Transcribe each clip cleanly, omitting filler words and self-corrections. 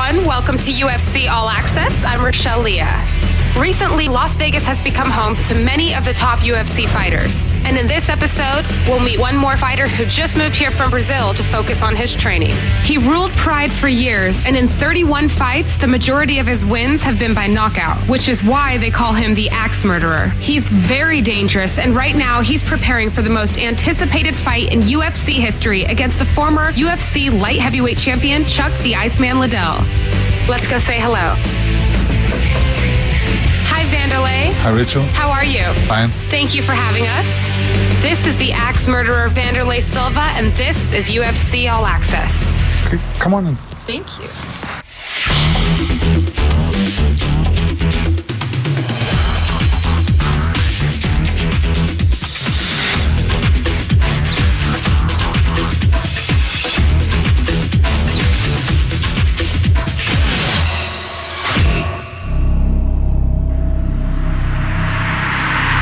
everyone. Welcome to UFC All Access. I'm Rochelle Leah. Recently, Las Vegas has become home to many of the top UFC fighters. And in this episode, we'll meet one more fighter who just moved here from Brazil to focus on his training. He ruled Pride for years, and in 31 fights, the majority of his wins have been by knockout, which is why they call him the Axe Murderer. He's very dangerous, and right now he's preparing for the most anticipated fight in UFC history against the former UFC light heavyweight champion, Chuck the Iceman Liddell. Let's go say hello. Hi, Wanderlei. Hi, Rachel. How are you? Fine. Thank you for having us. This is the Axe Murderer Wanderlei Silva, and this is UFC All Access. Okay, come on in. Thank you.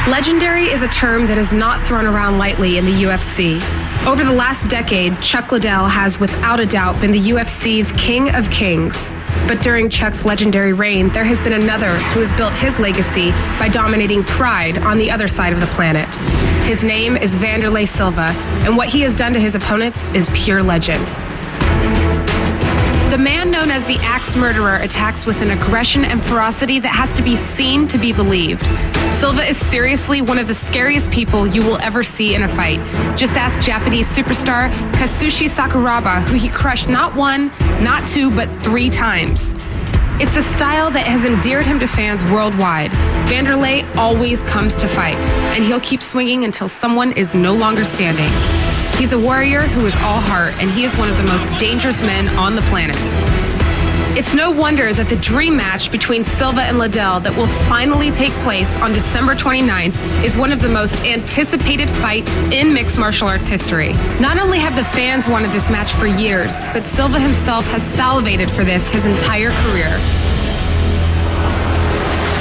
Legendary is a term that is not thrown around lightly in the UFC. Over the last decade, Chuck Liddell has without a doubt been the UFC's king of kings. But during Chuck's legendary reign, there has been another who has built his legacy by dominating Pride on the other side of the planet. His name is Wanderlei Silva, and what he has done to his opponents is pure legend. The man known as the Axe Murderer attacks with an aggression and ferocity that has to be seen to be believed. Silva is seriously one of the scariest people you will ever see in a fight. Just ask Japanese superstar Kazushi Sakuraba, who he crushed not one, not two, but 3 times. It's a style that has endeared him to fans worldwide. Wanderlei always comes to fight, and he'll keep swinging until someone is no longer standing. He's a warrior who is all heart, and he is one of the most dangerous men on the planet. It's no wonder that the dream match between Silva and Liddell that will finally take place on December 29th is one of the most anticipated fights in mixed martial arts history. Not only have the fans wanted this match for years, but Silva himself has salivated for this his entire career.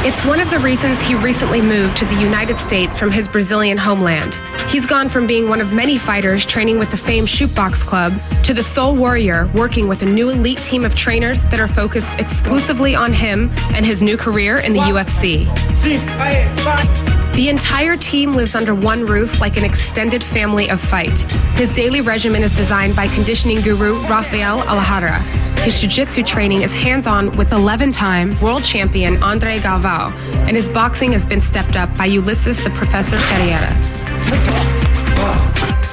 It's one of the reasons he recently moved to the United States from his Brazilian homeland. He's gone from being one of many fighters training with the famed Shootbox Club to the sole warrior working with a new elite team of trainers that are focused exclusively on him and his new career in the UFC. The entire team lives under one roof like an extended family of fight. His daily regimen is designed by conditioning guru Rafael Alejandra. His jiu-jitsu training is hands-on with 11-time world champion Andre Galvao, and his boxing has been stepped up by Ulysses the Professor Pereira.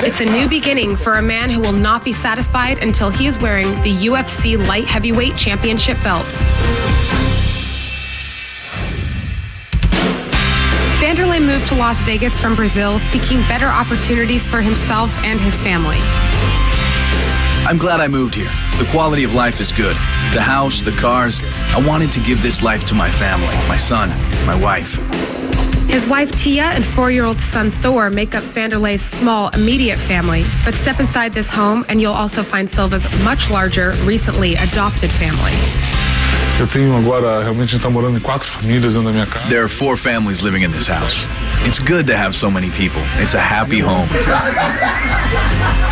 It's a new beginning for a man who will not be satisfied until he is wearing the UFC light heavyweight championship belt. Wanderlei moved to Las Vegas from Brazil, seeking better opportunities for himself and his family. I'm glad I moved here. The quality of life is good. The house, the cars. I wanted to give this life to my family, my son, my wife. His wife Tia and 4-year-old son Thor make up Wanderlei's small, immediate family. But step inside this home and you'll also find Silva's much larger, recently adopted family. Eu tenho agora, realmente, a gente está morando em 4 famílias dentro da minha casa. There are 4 families living in this house. It's good to have so many people. It's a happy home.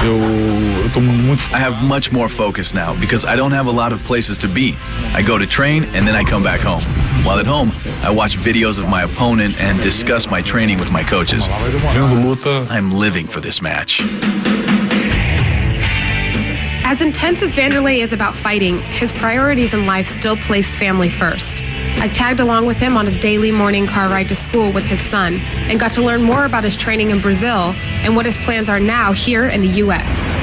Eu tô muito... I have much more focus now because I don't have a lot of places to be. I go to train and then I come back home. While at home, I watch videos of my opponent and discuss my training with my coaches. Vendo luta. I'm living for this match. As intense as Wanderlei is about fighting, his priorities in life still place family first. I tagged along with him on his daily morning car ride to school with his son and got to learn more about his training in Brazil and what his plans are now here in the U.S.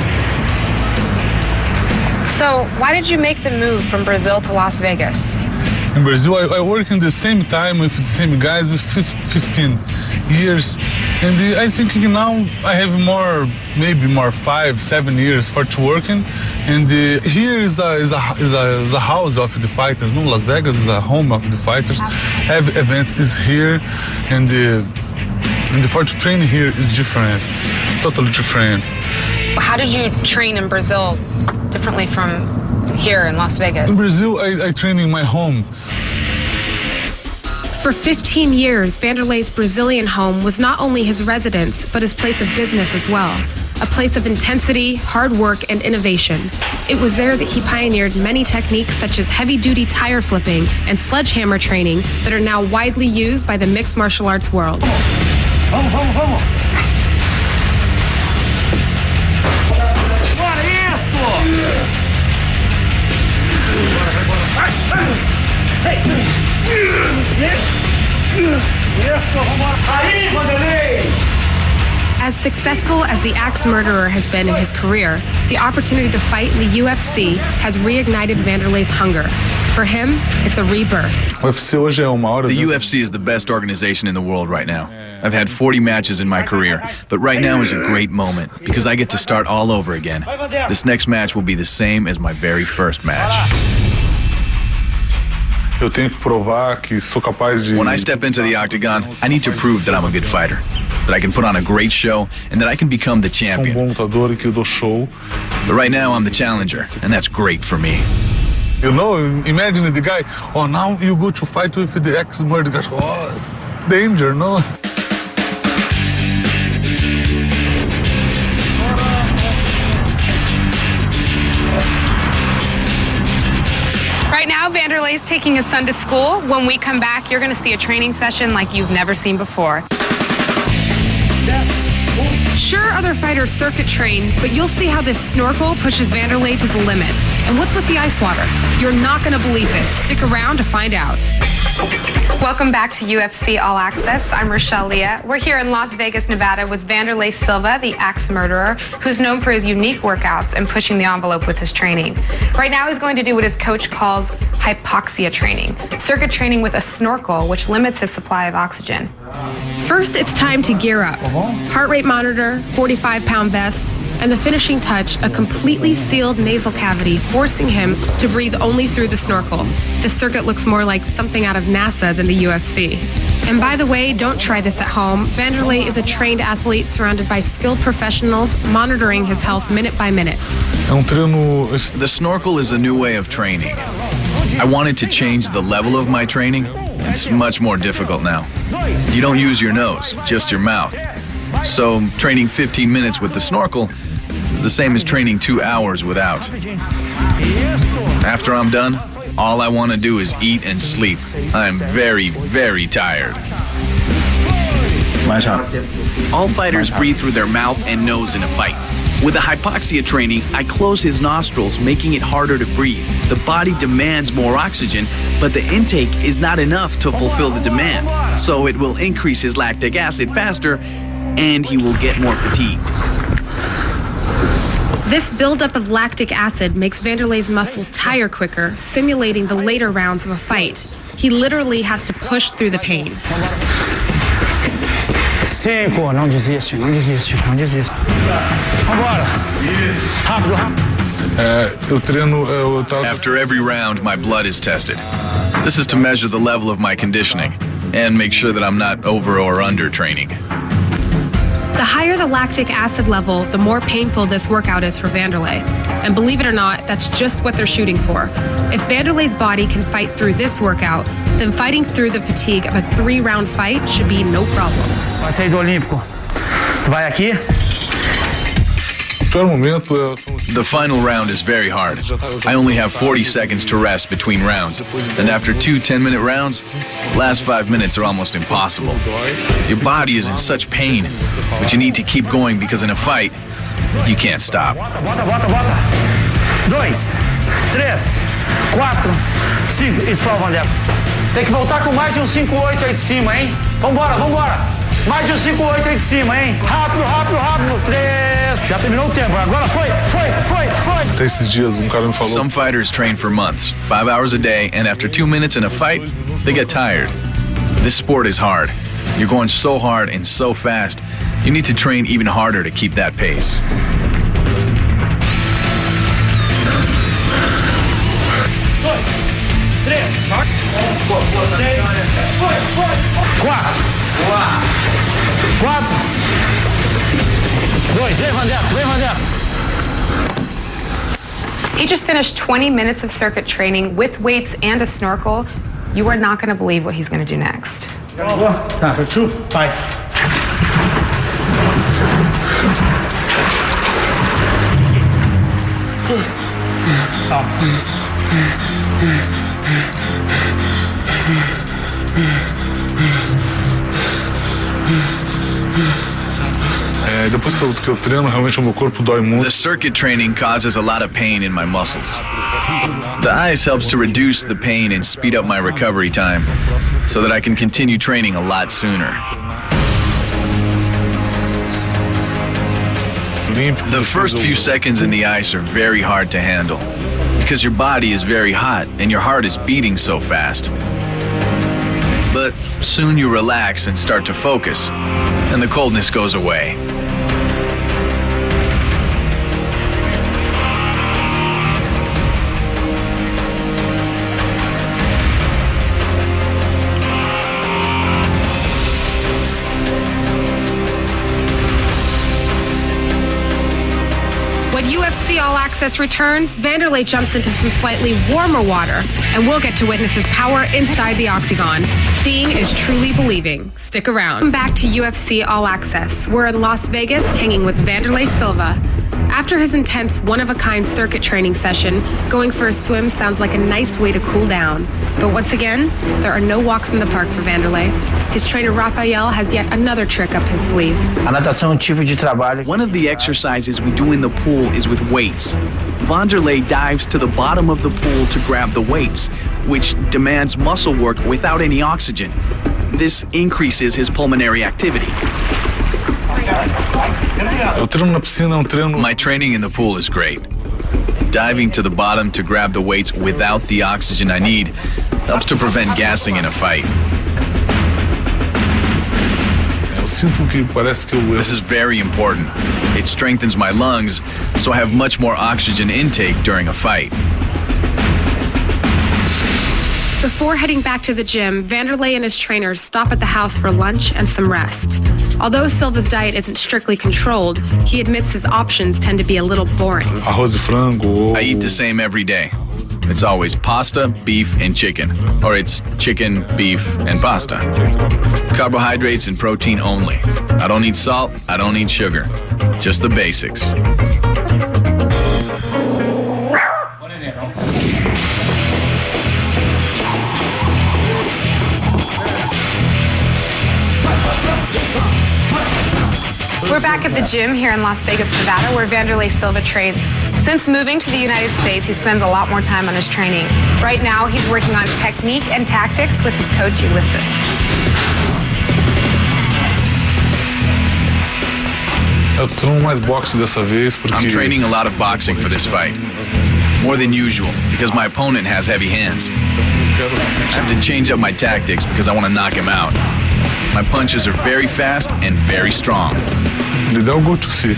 So, why did you make the move from Brazil to Las Vegas? In Brazil, I work in the same time with the same guys with 15 years. And I think now I have maybe more 5-7 years for working. And here is a house of the fighters. No, Las Vegas is a home of the fighters. Have events is here, and the for to train here is different. It's totally different. How did you train in Brazil differently from here in Las Vegas? In Brazil, I train in my home. For 15 years, Wanderlei's Brazilian home was not only his residence, but his place of business as well. a place of intensity, hard work, and innovation. It was there that he pioneered many techniques such as heavy-duty tire flipping and sledgehammer training that are now widely used by the mixed martial arts world. Vamos, vamos, vamos! Bora, isso! Aí, Wanderlei! As successful as the Axe Murderer has been in his career, the opportunity to fight in the UFC has reignited Wanderlei's hunger. For him, it's a rebirth. The UFC is the best organization in the world right now. I've had 40 matches in my career, but right now is a great moment because I get to start all over again. This next match will be the same as my very first match. When I step into the octagon, I need to prove that I'm a good fighter, that I can put on a great show, and that I can become the champion. But right now, I'm the challenger, and that's great for me. You know, imagine the guy, oh, now you go to fight with the Axe Murderer. Oh, it's danger, no? Right now, Wanderlei's taking his son to school. When we come back, you're going to see a training session like you've never seen before. Sure, other fighters circuit train, but you'll see how this snorkel pushes Wanderlei to the limit. And what's with the ice water? You're not going to believe this. Stick around to find out. Welcome back to UFC All Access. I'm Rochelle Leah. We're here in Las Vegas, Nevada with Wanderlei Silva, the Axe Murderer, who's known for his unique workouts and pushing the envelope with his training. Right now, he's going to do what his coach calls hypoxia training, circuit training with a snorkel, which limits his supply of oxygen. First, it's time to gear up. Heart rate monitor, 45-pound vest, and the finishing touch, a completely sealed nasal cavity, forcing him to breathe only through the snorkel. This circuit looks more like something out of NASA than the UFC. And by the way, don't try this at home. Wanderlei is a trained athlete surrounded by skilled professionals monitoring his health minute by minute. The snorkel is a new way of training. I wanted to change the level of my training. It's much more difficult now. You don't use your nose, just your mouth. So training 15 minutes with the snorkel is the same as training 2 hours without. After I'm done, all I want to do is eat and sleep. I'm very, very tired. All fighters breathe through their mouth and nose in a fight. With the hypoxia training, I close his nostrils, making it harder to breathe. The body demands more oxygen, but the intake is not enough to fulfill the demand. So it will increase his lactic acid faster, and he will get more fatigue. This buildup of lactic acid makes Wanderlei's muscles tire quicker, simulating the later rounds of a fight. He literally has to push through the pain. 5, não desiste, não desiste, não desiste. Vambora! Rápido, rápido. After every round, my blood is tested. This is to measure the level of my conditioning and make sure that I'm not over or under training. The higher the lactic acid level, the more painful this workout is for Wanderlei. And believe it or not, that's just what they're shooting for. If Wanderlei's body can fight through this workout, then fighting through the fatigue of a 3-round fight should be no problem. Vai sair do Olímpico. Tu vai aqui? The final round is very hard. I only have 40 seconds to rest between rounds. And after 2 10-minute rounds, the last 5 minutes are almost impossible. Your body is in such pain, but you need to keep going because in a fight, you can't stop. Bota, bota, bota. 2, 3, 4, 5. Isso pra Wanderlei. Tem que voltar com mais de 5-8 aí de cima, hein? Vambora, vambora. Mais de 5-8 aí de cima, hein? Rápido, rápido, rápido. 3. Já terminou o tempo. Agora foi. Esses dias cara me falou. Some fighters train for months, 5 hours a day, and after 2 minutes in a fight, they get tired. This sport is hard. You're going so hard and so fast, you need to train even harder to keep that pace. 4. 2, vem, Wanderlei. He just finished 20 minutes of circuit training with weights and a snorkel. You are not going to believe what he's going to do next. Tá, 2, vai. Depois que eu treino, realmente o meu corpo dói muito. The circuit training causes a lot of pain in my muscles. The ice helps to reduce the pain and speed up my recovery time so that I can continue training a lot sooner. The first few seconds in the ice are very hard to handle because your body is very hot and your heart is beating so fast. But soon you relax and start to focus, and the coldness goes away. When UFC All Access returns, Wanderlei jumps into some slightly warmer water, and we'll get to witness his power inside the octagon. Seeing is truly believing. Stick around. Welcome back to UFC All Access. We're in Las Vegas hanging with Wanderlei Silva. After his intense one-of-a-kind circuit training session, going for a swim sounds like a nice way to cool down. But once again, there are no walks in the park for Wanderlei. His trainer Rafael has yet another trick up his sleeve. A natação é um tipo de trabalho. One of the exercises we do in the pool is with weights. Wanderlei dives to the bottom of the pool to grab the weights, which demands muscle work without any oxygen. This increases his pulmonary activity. Eu treino na piscina, é um treino. My training in the pool is great. Diving to the bottom to grab the weights without the oxygen I need helps to prevent gassing in a fight. Eu sinto que parece que eu. This is very important. It strengthens my lungs, so I have much more oxygen intake during a fight. Before heading back to the gym, Wanderlei and his trainers stop at the house for lunch and some rest. Although Silva's diet isn't strictly controlled, he admits his options tend to be a little boring. Arroz e frango. I eat the same every day. It's always pasta, beef, and chicken. Or it's chicken, beef, and pasta. Carbohydrates and protein only. I don't need salt, I don't need sugar. Just the basics. We're back at the gym here in Las Vegas, Nevada, where Wanderlei Silva trains. Since moving to the United States, he spends a lot more time on his training. Right now, he's working on technique and tactics with his coach, Ulysses. Eu treino mais boxe dessa vez porque. I'm training a lot of boxing for this fight. More than usual, because my opponent has heavy hands. I have to change up my tactics because I want to knock him out. My punches are very fast and very strong. Legal, good to see.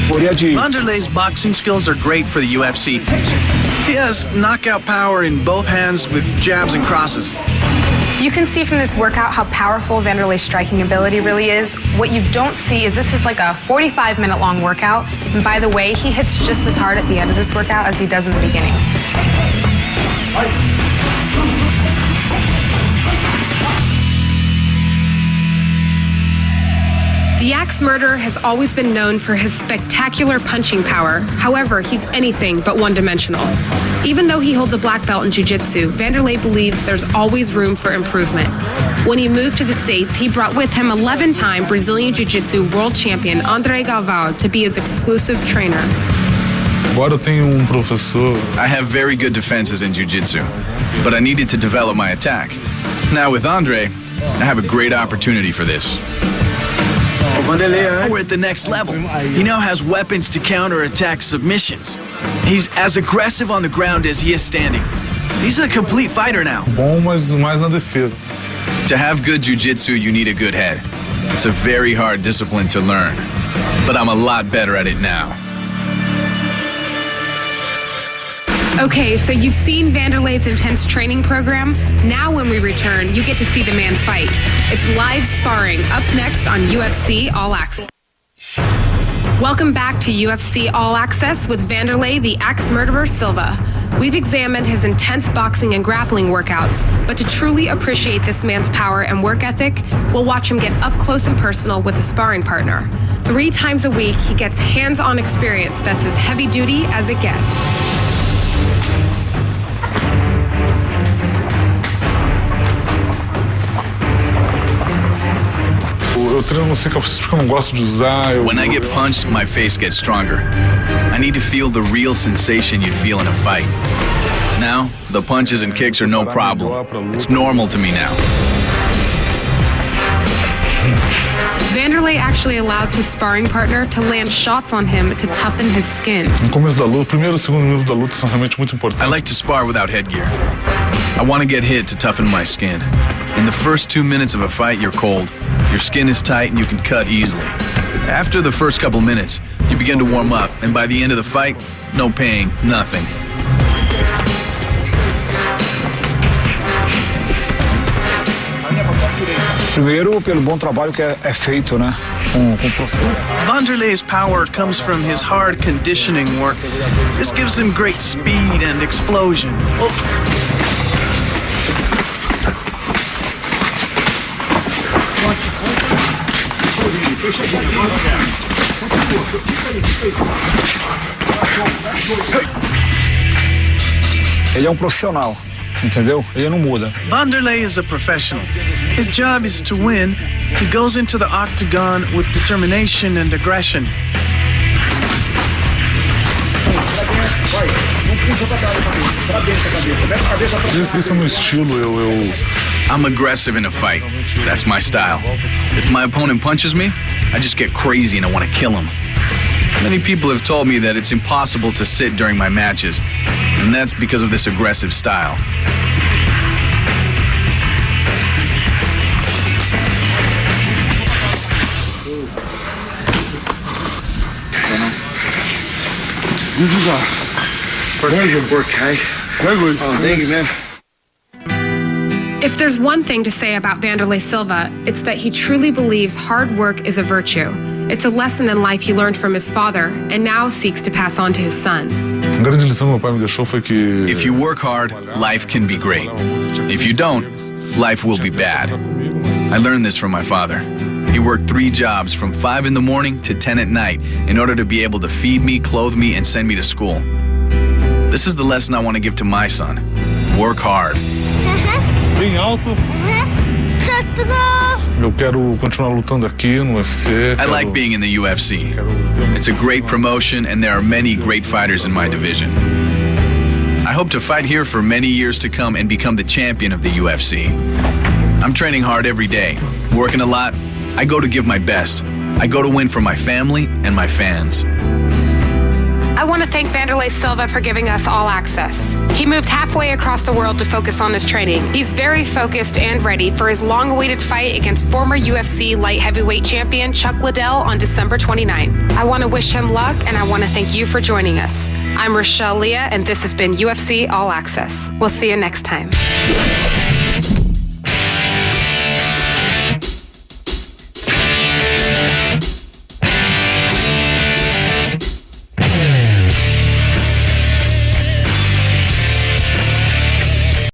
Wanderlei's boxing skills are great for the UFC. He has knockout power in both hands with jabs and crosses. You can see from this workout how powerful Wanderlei's striking ability really is. What you don't see is this is like a 45-minute long workout. And by the way, he hits just as hard at the end of this workout as he does in the beginning. The Axe Murderer has always been known for his spectacular punching power. However, he's anything but one-dimensional. Even though he holds a black belt in jiu-jitsu, Wanderlei believes there's always room for improvement. When he moved to the States, he brought with him 11-time Brazilian Jiu-Jitsu world champion André Galvão to be his exclusive trainer. Agora eu tenho professor. I have very good defenses in jiu-jitsu, but I needed to develop my attack. Now with Andre, I have a great opportunity for this. We're at the next level. He now has weapons to counterattack submissions. He's as aggressive on the ground as he is standing. He's a complete fighter now. Bom, mas mais na defesa. To have good jiu-jitsu, you need a good head. It's a very hard discipline to learn, but I'm a lot better at it now. Okay, so you've seen Wanderlei's intense training program. Now when we return, you get to see the man fight. It's live sparring up next on UFC All Access. Welcome back to UFC All Access with Wanderlei the Axe Murderer Silva. We've examined his intense boxing and grappling workouts, but to truly appreciate this man's power and work ethic, we'll watch him get up close and personal with a sparring partner. 3 times a week, he gets hands-on experience that's as heavy-duty as it gets. Eu treino no cicatriz porque eu não gosto de usar. When I get punched, my face gets stronger. I need to feel the real sensation you'd feel in a fight. Now, the punches and kicks are no problem. It's normal to me now. Wanderlei actually allows his sparring partner to land shots on him to toughen his skin. No começo da luta, primeiro e segundo minuto da luta são realmente muito I importantes. like to spar without headgear. I want to get hit to toughen my skin. In the first 2 minutes of a fight, you're cold. Your skin is tight and you can cut easily. After the first couple minutes, you begin to warm up, and by the end of the fight, no pain, nothing. Primeiro, pelo bom trabalho que é feito, né, com o professor. Wanderlei's power comes from his hard conditioning work. This gives him great speed and explosion. Ele é um profissional, entendeu? Ele não muda. Wanderlei is a professional. His job is to win. He goes into the octagon with determination and aggression. Esse é o meu estilo. I'm aggressive in a fight. That's my style. If my opponent punches me, I just get crazy and I want to kill him. Many people have told me that it's impossible to sit during my matches, and that's because of this aggressive style. This is very good work, Kai. Very good. Oh, thank you, man. If there's one thing to say about Wanderlei Silva, it's that he truly believes hard work is a virtue. It's a lesson in life he learned from his father and now seeks to pass on to his son. A grande lição que meu pai me deixou foi que If you work hard, life can be great. If you don't, life will be bad. I learned this from my father. He worked 3 jobs from 5 in the morning to 10 at night in order to be able to feed me, clothe me, and send me to school. This is the lesson I want to give to my son. Work hard. bem alto. Eu quero continuar lutando aqui no UFC. I like being in the UFC. It's a great promotion and there are many great fighters in my division. I hope to fight here for many years to come and become the champion of the UFC. I'm training hard every day, working a lot. I go to give my best. I go to win for my family and my fans. I want to thank Wanderlei Silva for giving us all access. He moved halfway across the world to focus on his training. He's very focused and ready for his long-awaited fight against former UFC light heavyweight champion Chuck Liddell on December 29th. I want to wish him luck, and I want to thank you for joining us. I'm Rochelle Leah, and this has been UFC All Access. We'll see you next time.